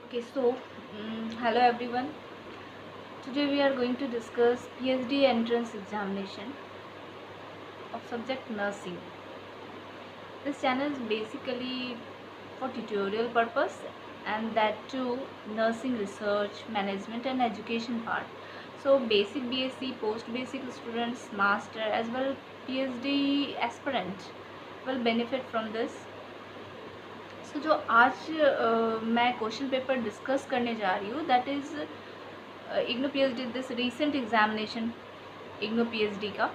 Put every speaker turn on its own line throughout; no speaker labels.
Okay, so hello everyone. Today we are going to discuss PhD entrance examination of subject nursing. This channel is basically for tutorial purpose and that too nursing research, management and education part. So basic BSc, post basic students, master as well PhD aspirant will benefit from this. So जो आज मैं question paper discuss करने जा रही हूँ that is IGNOU PhD this recent examination IGNOU PhD का,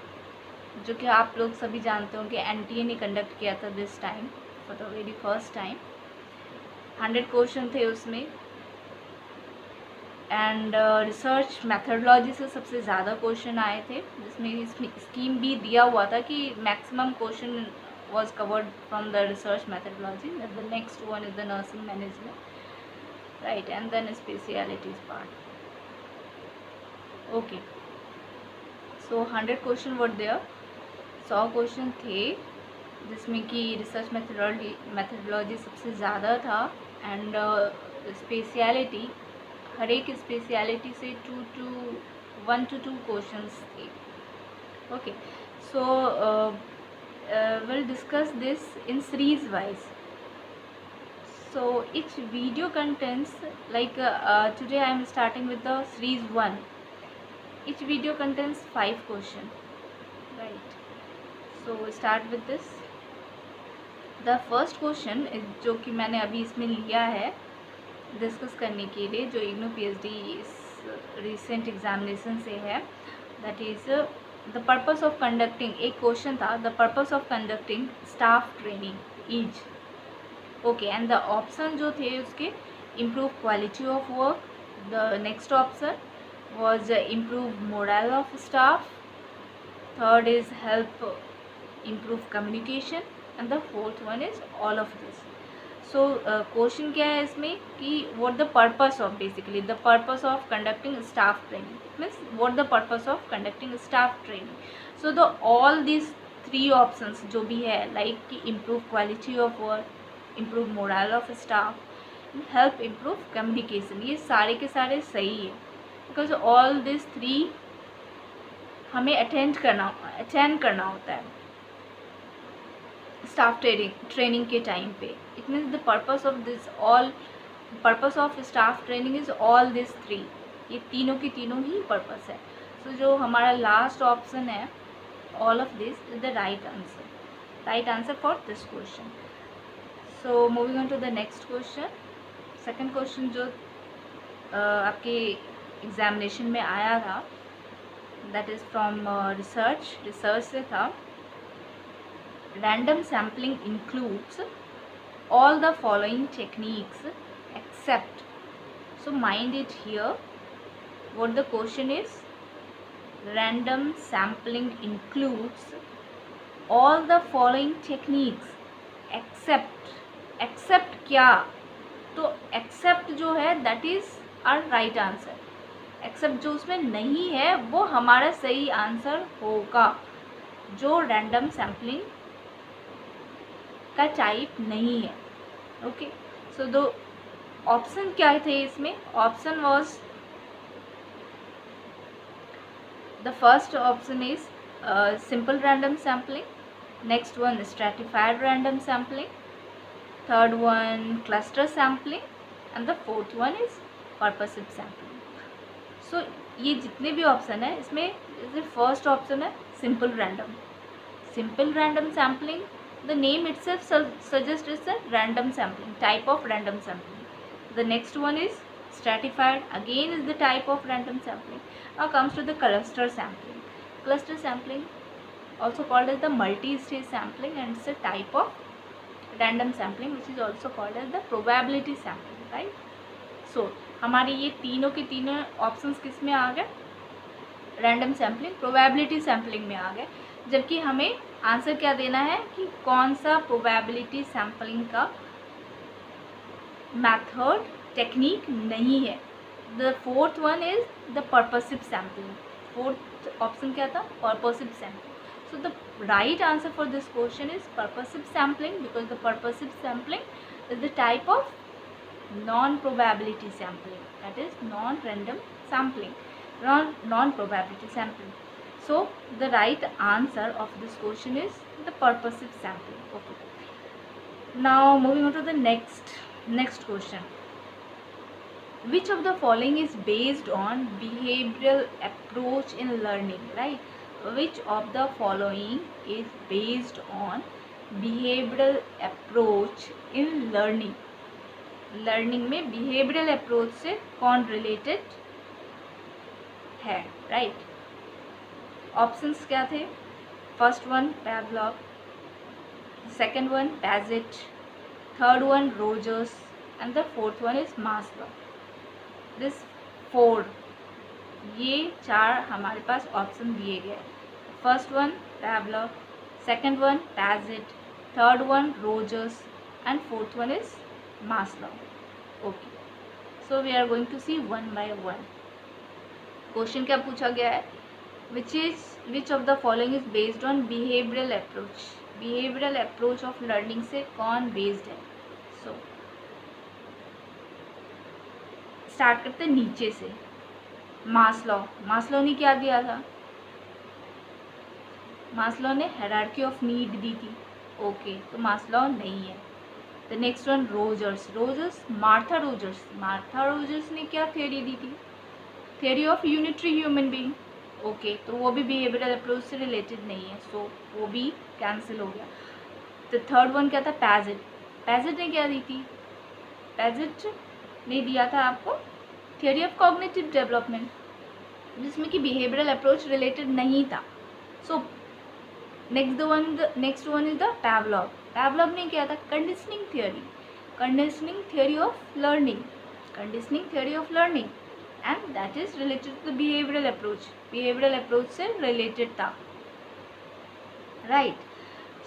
जो कि आप लोग सभी जानते हो कि एनटीए ने कंडक्ट किया था this time for the very first time. 100 question थे उसमें एंड रिसर्च मैथडोलॉजी से सबसे ज़्यादा क्वेश्चन आए थे, जिसमें स्कीम भी दिया हुआ था कि maximum question was covered from the research methodology. The next one is the nursing management, right, and then specialities part. Okay, so 100 question were there, 100 question थे जिसमें कि रिसर्च मैथडोलॉजी सबसे ज़्यादा था एंड स्पेशलिटी हर एक स्पेशलिटी से 1 to 2 questions थे। Okay, so we'll discuss this in series wise. So each video contains today I am starting with the series 1. Each video contains 5 questions, right? So start with this. The first question is जो कि मैंने अभी इसमें लिया है discuss करने के लिए, जो इग्नू पीएचडी इस रिसेंट एग्जामिनेशन से है, that is the purpose of conducting. एक क्वेश्चन था, the purpose of conducting staff training is okay, and the option जो थे उसके improve quality of work, the next option was improve morale of staff, third is help improve communication, and the fourth one is all of this. So question क्या है इसमें कि what the purpose of, basically the purpose of conducting staff training means what the purpose of conducting staff training. So the all these 3 options जो भी है like कि improve quality of work, improve morale of staff, help improve communication, ये सारे के सारे सही है बिकॉज ऑल दिस 3 हमें अटेंड करना होता है स्टाफ ट्रेनिंग के टाइम पे। It means the purpose of this all purpose of staff training is all this 3, ये तीनों की तीनों ही पर्पस है। सो जो हमारा लास्ट ऑप्शन है all of this is the right answer for this question. So moving on to the next question. Second question जो आपके एग्जामिनेशन में आया था दैट इज़ फ्रॉम रिसर्च से था। Random sampling includes all the following techniques except, so mind it here what the question is. Random sampling includes all the following techniques except क्या, तो except जो है that is our right answer. Except जो उसमें नहीं है वो हमारा सही आंसर होगा, जो रैंडम सैम्पलिंग का टाइप नहीं है। ओके, सो दो ऑप्शन क्या थे इसमें, option was the first option is simple random sampling, next one stratified random sampling, third one cluster sampling, and the fourth one is purposive sampling. So ये जितने भी ऑप्शन है इसमें फर्स्ट ऑप्शन है simple random sampling. The name itself suggest is a random sampling, type of random sampling. The next one is stratified, again is the type of random sampling. Now comes to the cluster sampling also called as the multi-stage sampling, and it's a type of random sampling which is also called as the probability sampling, right? So हमारे ये तीनों के तीनों options किस में आ गए, random sampling probability sampling में आ गए, जबकि हमें आंसर क्या देना है कि कौन सा प्रोबेबिलिटी सैम्पलिंग का मेथड टेक्निक नहीं है। The fourth one is the purposive sampling, fourth option क्या था, purposive sampling. So the right answer for this question is purposive sampling, because the purposive sampling is the type of non-probability sampling, that is non-random sampling, non-probability sampling. So the right answer of this question is the purposive sampling. Okay, now moving on to the next question. Which of the following is based on behavioral approach in learning, right? Which of the following is based on behavioral approach in learning? Learning में behavioural approach से कौन related है, right? Options क्या थे? First one Pavlov, second one Piaget, third one Rogers and the fourth one is Maslow. This 4, ये 4 हमारे पास option दिए गए. First one Pavlov, second one Piaget, third one Rogers and fourth one is Maslow. Okay, so we are going to see one by one. Question क्या पूछा गया है? Which of the following is based on behavioral approach? Behavioral approach of learning से कौन based है? So start करते नीचे से. मास्लो ने क्या दिया था? मास्लो ने हायरार्की ऑफ नीड दी थी. ओके, तो मास्लो नहीं है. The next one Rogers, Martha Rogers ने क्या थ्योरी दी थी? Theory of unitary human being. Okay, तो वो भी बिहेवियरल अप्रोच से रिलेटेड नहीं है, सो वो भी कैंसिल हो गया. तो थर्ड वन क्या था? पैजेट ने क्या दी थी? पैजेट ने दिया था आपको थ्योरी ऑफ कॉग्निटिव डेवलपमेंट, जिसमें कि बिहेवियरल अप्रोच रिलेटेड नहीं था. So next one is the Pavlov ने क्या था? Conditioning theory of learning, and that is related to the behavioural approach से रिलेटेड था, right?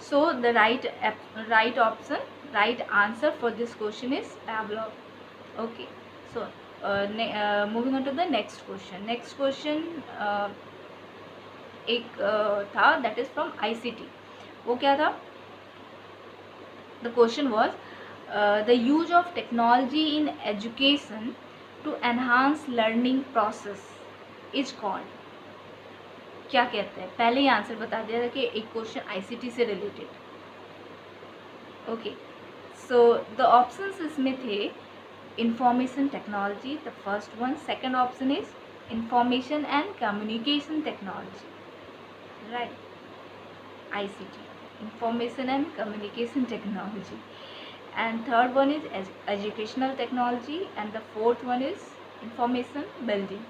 So the right answer for this question is Pavlov. Okay, so moving on to the next question. एक था that is from ICT. वो क्या था? The question was the use of technology in education to enhance learning process is called. क्या कहते हैं? पहले ही answer बता दिया था कि एक क्वेश्चन ICT से related. Okay, so the options इसमें थे information technology, the first one. Second option is information and communication technology, right? ICT, information and communication technology, and third one is educational technology, and the fourth one is information building.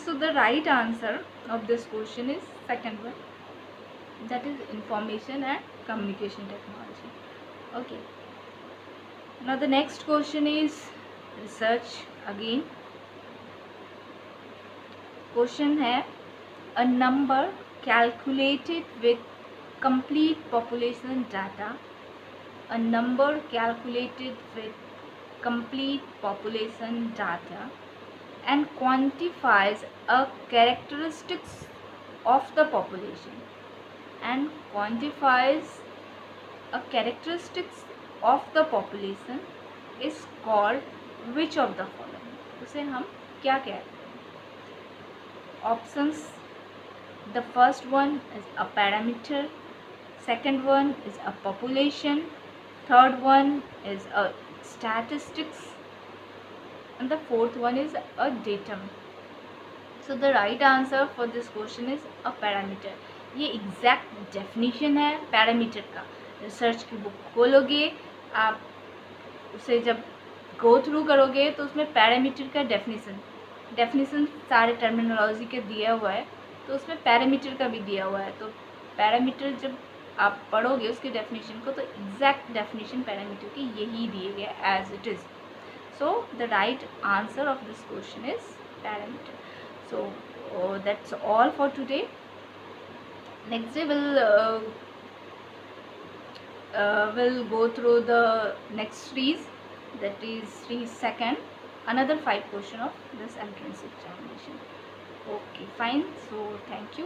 So the right answer of this question is second one, that is information and communication technology. Okay, now the next question is research again. Question है a number calculated with complete population data, and quantifies a characteristics of the population, is called which of the following? उसे हम क्या कहते हैं? Options: the first one is a parameter, second one is a population, third one is a statistics, and the fourth one is a datum. So the right answer for this question is a parameter. ये exact definition है parameter का. Research की book खोलोगे आप, उसे जब go through करोगे तो उसमें पैरामीटर का डेफिनेशन सारे टर्मिनोलॉजी के दिया हुआ है, तो उसमें पैरामीटर का भी दिया हुआ है. तो पैरामीटर जब आप पढ़ोगे उसके डेफिनेशन को, तो एग्जैक्ट डेफिनेशन पैरामीटर की यही दिए गया as it is. So the right answer of this question is parameter. So that's all for today. Next day we'll go through the next series, that is series second, another 5 question of this entrance examination. Okay, fine. So thank you,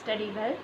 study well.